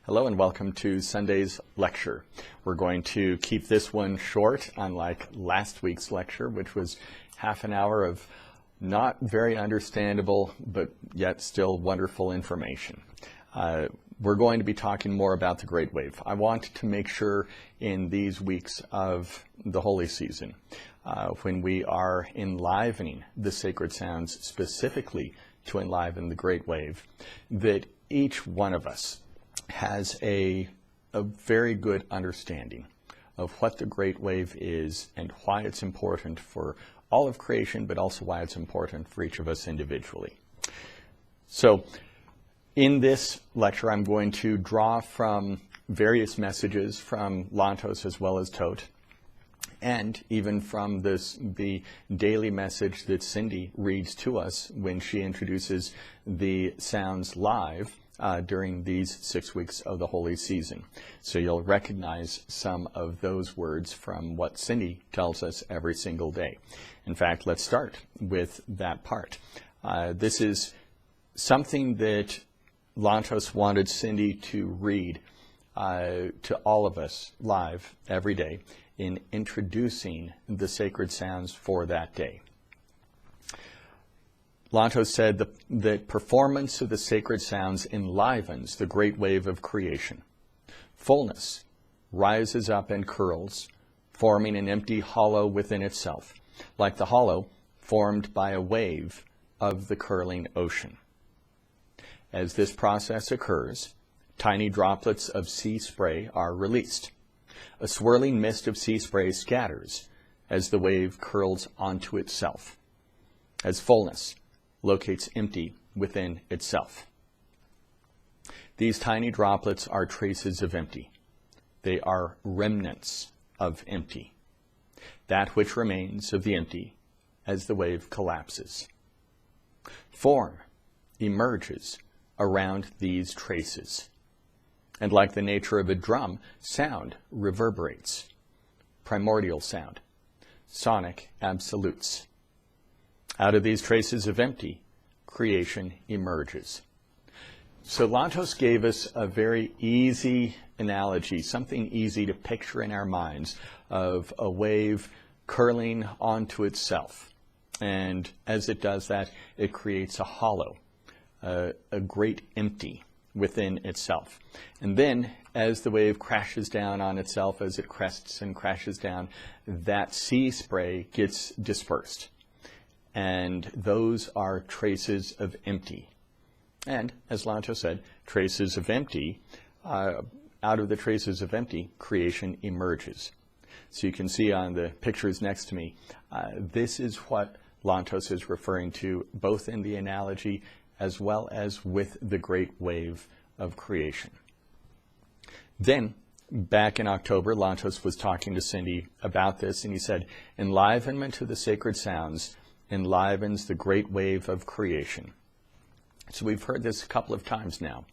Hello and welcome to Sunday's lecture. We're going to keep this one short, unlike last week's lecture, which was half an hour of not very understandable, but yet still wonderful information. We're going to be talking more about the Great Wave. I want to make sure in these weeks of the Holy Season, when we are enlivening the sacred sounds specifically to enliven the Great Wave, that each one of us has a very good understanding of what the Great Wave is and why it's important for all of creation, but also why it's important for each of us individually. So in this lecture, I'm going to draw from various messages from Lantos as well as Tote, and even from the daily message that Cindy reads to us when she introduces the sounds live during these 6 weeks of the Holy Season. So you'll recognize some of those words from what Cindy tells us every single day. In fact, let's start with that part. This is something that Lantos wanted Cindy to read to all of us live every day in introducing the sacred sounds for that day. Lantos said that performance of the sacred sounds enlivens the great wave of creation. Fullness rises up and curls, forming an empty hollow within itself, like the hollow formed by a wave of the curling ocean. As this process occurs, tiny droplets of sea spray are released. A swirling mist of sea spray scatters as the wave curls onto itself, as fullness locates empty within itself. These tiny droplets are traces of empty. They are remnants of empty, that which remains of the empty as the wave collapses. Form emerges around these traces, and like the nature of a drum, sound reverberates. Primordial sound, sonic absolutes. Out of these traces of empty, creation emerges. So Lantos gave us a very easy analogy, something easy to picture in our minds, of a wave curling onto itself. And as it does that, it creates a hollow, a great empty within itself. And then as the wave crashes down on itself, as it crests and crashes down, that sea spray gets dispersed. And those are traces of empty. And as Lantos said, traces of empty, out of the traces of empty, creation emerges. So you can see on the pictures next to me, this is what Lantos is referring to, both in the analogy as well as with the great wave of creation. Then, back in October, Lantos was talking to Cindy about this, and he said, enlivenment of the sacred sounds enlivens the great wave of creation. So we've heard this a couple of times now.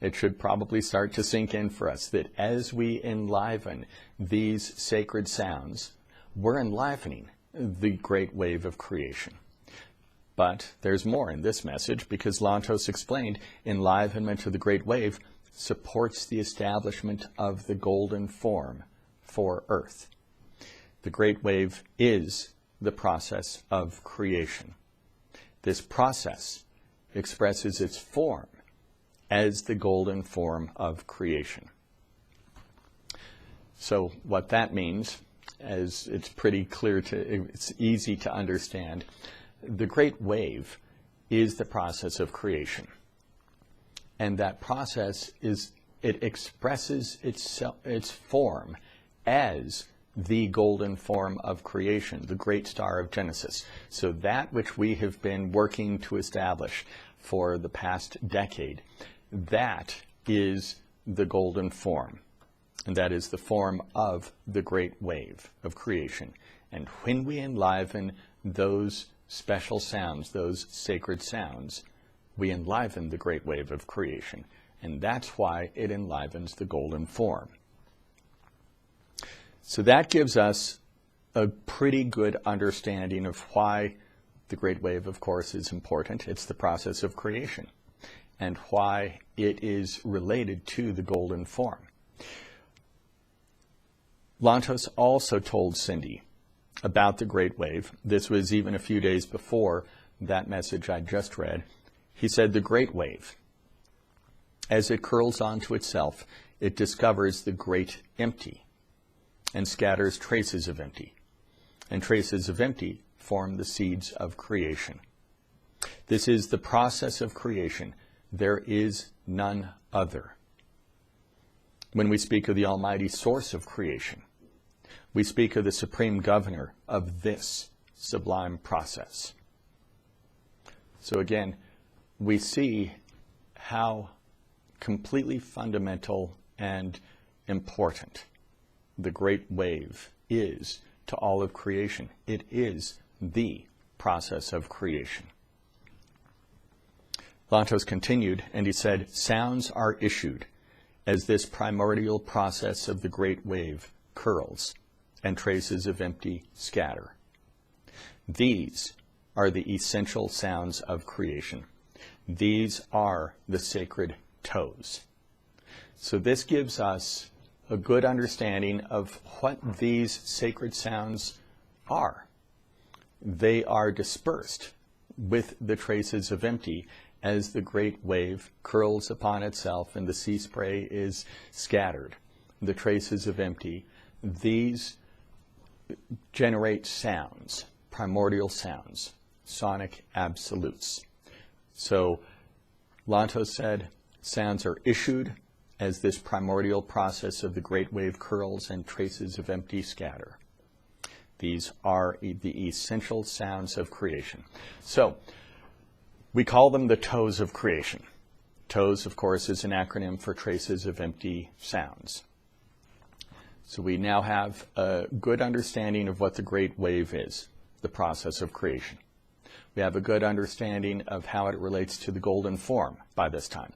It should probably start to sink in for us that as we enliven these sacred sounds, we're enlivening the great wave of creation. But there's more in this message, because Lantos explained enlivenment of the great wave supports the establishment of the golden form for Earth. The great wave is the process of creation. This process expresses its form as the golden form of creation. So what that means, as it's pretty clear it's easy to understand, the great wave is the process of creation. And that process it expresses its form as the golden form of creation, the great star of Genesis. So that which we have been working to establish for the past decade, that is the golden form. And that is the form of the great wave of creation. And when we enliven those special sounds, those sacred sounds, we enliven the great wave of creation. And that's why it enlivens the golden form. So that gives us a pretty good understanding of why the great wave, of course, is important. It's the process of creation. and why it is related to the golden form. Lantos also told Cindy about the great wave. This was even a few days before that message I just read. He said, the great wave, as it curls onto itself, it discovers the great empty and scatters traces of empty. And traces of empty form the seeds of creation. This is the process of creation. There is none other. When we speak of the almighty source of creation, we speak of the supreme governor of this sublime process. So again, we see how completely fundamental and important the great wave is to all of creation. It is the process of creation. Lantos continued, and he said, sounds are issued as this primordial process of the great wave curls and traces of empty scatter. These are the essential sounds of creation. These are the sacred toes. So this gives us a good understanding of what these sacred sounds are. They are dispersed with the traces of empty as the great wave curls upon itself and the sea spray is scattered. The traces of empty, these generate sounds, primordial sounds, sonic absolutes. So Lantos said, sounds are issued as this primordial process of the great wave curls and traces of empty scatter. These are the essential sounds of creation. So we call them the toes of creation. Toes, of course, is an acronym for traces of empty sounds. So we now have a good understanding of what the great wave is, the process of creation. We have a good understanding of how it relates to the golden form by this time.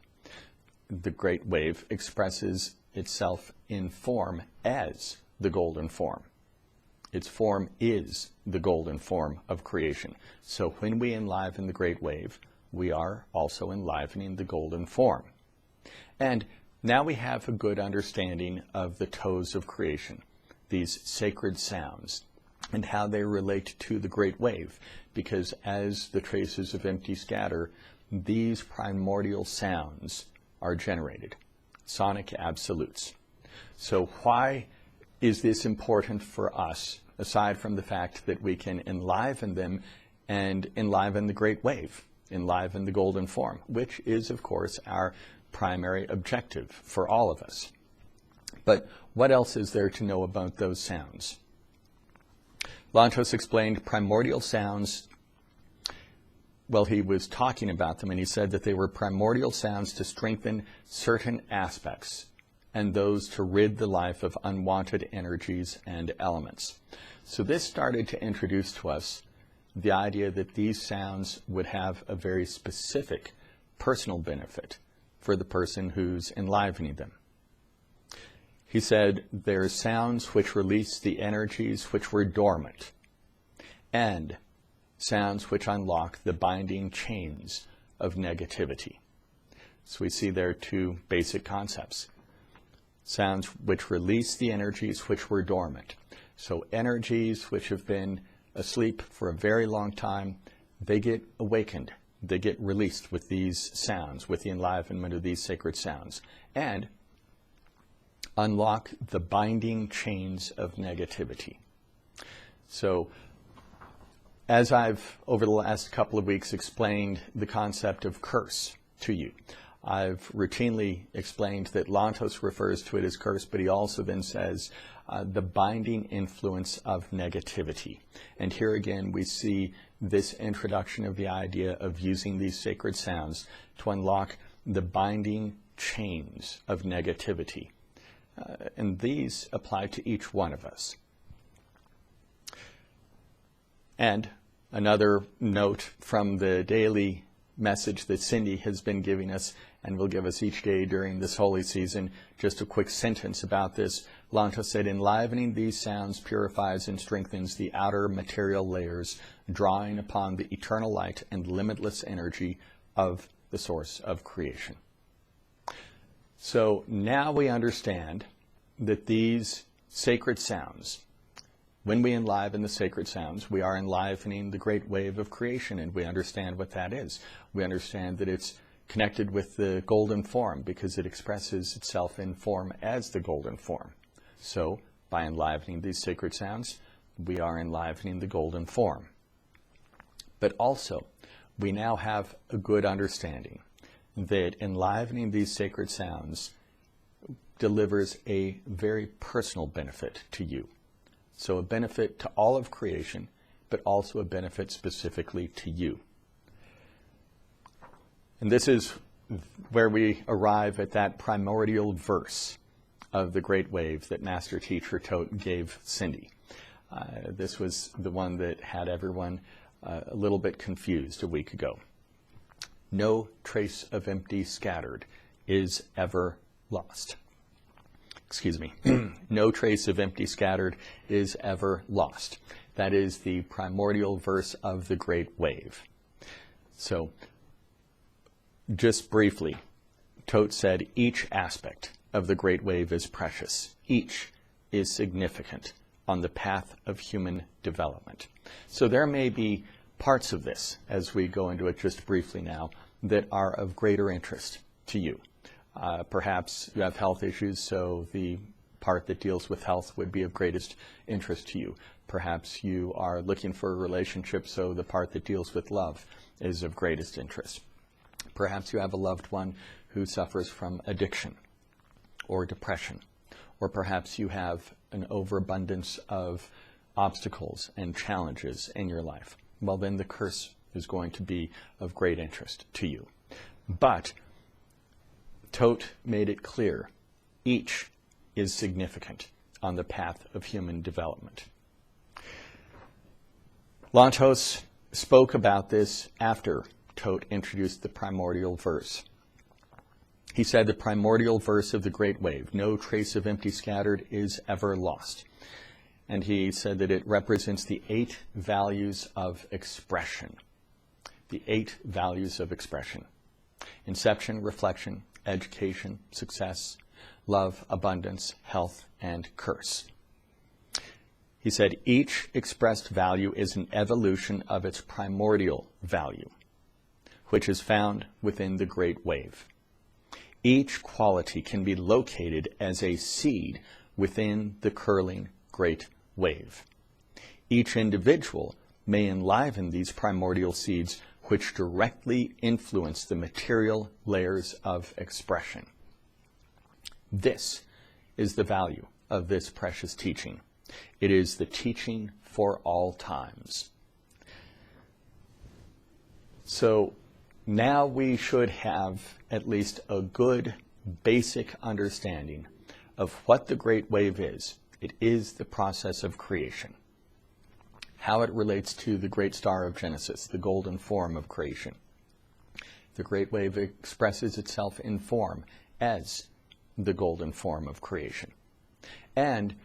The great wave expresses itself in form as the golden form. Its form is the golden form of creation. So when we enliven the great wave, we are also enlivening the golden form. And now we have a good understanding of the toes of creation, these sacred sounds, and how they relate to the great wave, because as the traces of empty scatter, these primordial sounds are generated, sonic absolutes. So why is this important for us, aside from the fact that we can enliven them and enliven the great wave, enliven the golden form, which is, of course, our primary objective for all of us. But what else is there to know about those sounds? Lantos explained primordial sounds. Well, he was talking about them, and he said that they were primordial sounds to strengthen certain aspects and those to rid the life of unwanted energies and elements. So this started to introduce to us the idea that these sounds would have a very specific personal benefit for the person who's enlivening them. He said there are sounds which release the energies which were dormant, and sounds which unlock the binding chains of negativity. So we see there two basic concepts. Sounds which release the energies which were dormant. So energies which have been asleep for a very long time, they get awakened. They get released with these sounds, with the enlivenment of these sacred sounds, and unlock the binding chains of negativity. So as I've, over the last couple of weeks, explained the concept of curse to you, I've routinely explained that Lantos refers to it as curse, but he also then says the binding influence of negativity. And here again we see this introduction of the idea of using these sacred sounds to unlock the binding chains of negativity. And these apply to each one of us. And another note from the daily message that Cindy has been giving us and will give us each day during this holy season, just a quick sentence about this. Lantos said, enlivening these sounds purifies and strengthens the outer material layers, drawing upon the eternal light and limitless energy of the source of creation. So now we understand that these sacred sounds, when we enliven the sacred sounds, we are enlivening the great wave of creation, and we understand what that is. We understand that it's connected with the golden form because it expresses itself in form as the golden form. So by enlivening these sacred sounds, we are enlivening the golden form. But also, we now have a good understanding that enlivening these sacred sounds delivers a very personal benefit to you. So a benefit to all of creation, but also a benefit specifically to you. And this is where we arrive at that primordial verse of the great wave that Master Teacher Tote gave Cindy. This was the one that had everyone a little bit confused a week ago. No trace of empty scattered is ever lost. Excuse me. No trace of empty scattered is ever lost. That is the primordial verse of the great wave. So, just briefly, Tote said each aspect of the great wave is precious. Each is significant on the path of human development. So there may be parts of this, as we go into it just briefly now, that are of greater interest to you. Perhaps you have health issues, so the part that deals with health would be of greatest interest to you. Perhaps you are looking for a relationship, so the part that deals with love is of greatest interest. Perhaps you have a loved one who suffers from addiction or depression, or perhaps you have an overabundance of obstacles and challenges in your life. Well, then the curse is going to be of great interest to you. But Tote made it clear, each is significant on the path of human development. Lantos spoke about this after Tote introduced the primordial verse. He said the primordial verse of the great wave, no trace of empty scattered is ever lost. And he said that it represents the 8 values of expression. The 8 values of expression. Inception, reflection, education, success, love, abundance, health, and curse. He said each expressed value is an evolution of its primordial value, which is found within the great wave. Each quality can be located as a seed within the curling great wave. Each individual may enliven these primordial seeds which directly influence the material layers of expression. This is the value of this precious teaching. It is the teaching for all times. So now we should have at least a good basic understanding of what the great wave is. It is the process of creation. How it relates to the great star of Genesis, the golden form of creation. The great wave expresses itself in form as the golden form of creation. And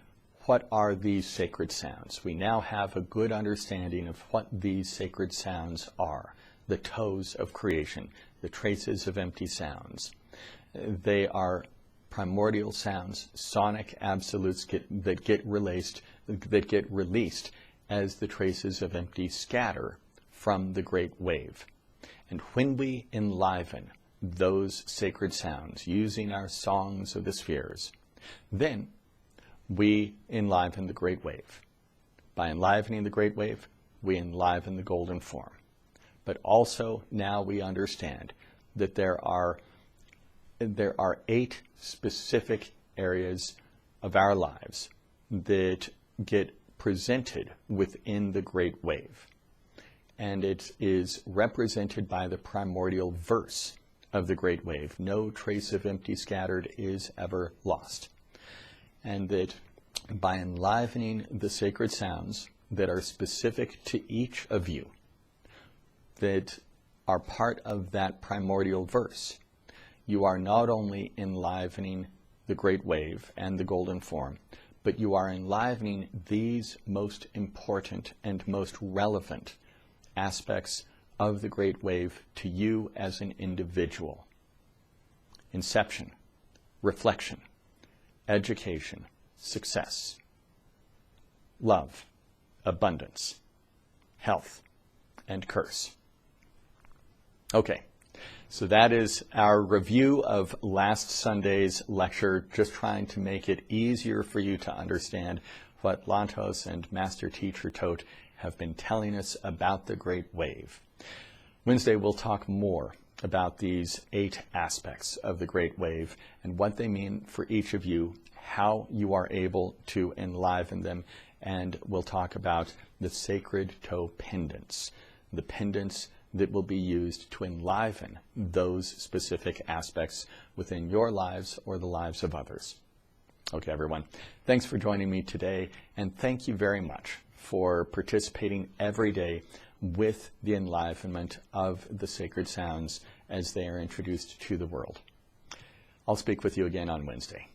what are these sacred sounds? We now have a good understanding of what these sacred sounds are. The toes of creation, the traces of empty sounds. They are primordial sounds, sonic absolutes that get released as the traces of empty scatter from the great wave. And when we enliven those sacred sounds using our songs of the spheres, then we enliven the great wave. By enlivening the great wave, we enliven the golden form. But also now we understand that there are 8 specific areas of our lives that get presented within the great wave. And it is represented by the primordial verse of the great wave. No trace of empty scattered is ever lost. And that by enlivening the sacred sounds that are specific to each of you, that are part of that primordial verse, you are not only enlivening the great wave and the golden form, but you are enlivening these most important and most relevant aspects of the great wave to you as an individual. Inception, reflection, education, success, love, abundance, health, and curse. Okay, so that is our review of last Sunday's lecture, just trying to make it easier for you to understand what Lantos and Master Teacher Tote have been telling us about the Great Wave. Wednesday, we'll talk more about these 8 aspects of the Great Wave and what they mean for each of you, how you are able to enliven them, and we'll talk about the sacred toe pendants, the pendants that will be used to enliven those specific aspects within your lives or the lives of others. Okay, everyone, thanks for joining me today, and thank you very much for participating every day with the enlivenment of the sacred sounds as they are introduced to the world. I'll speak with you again on Wednesday.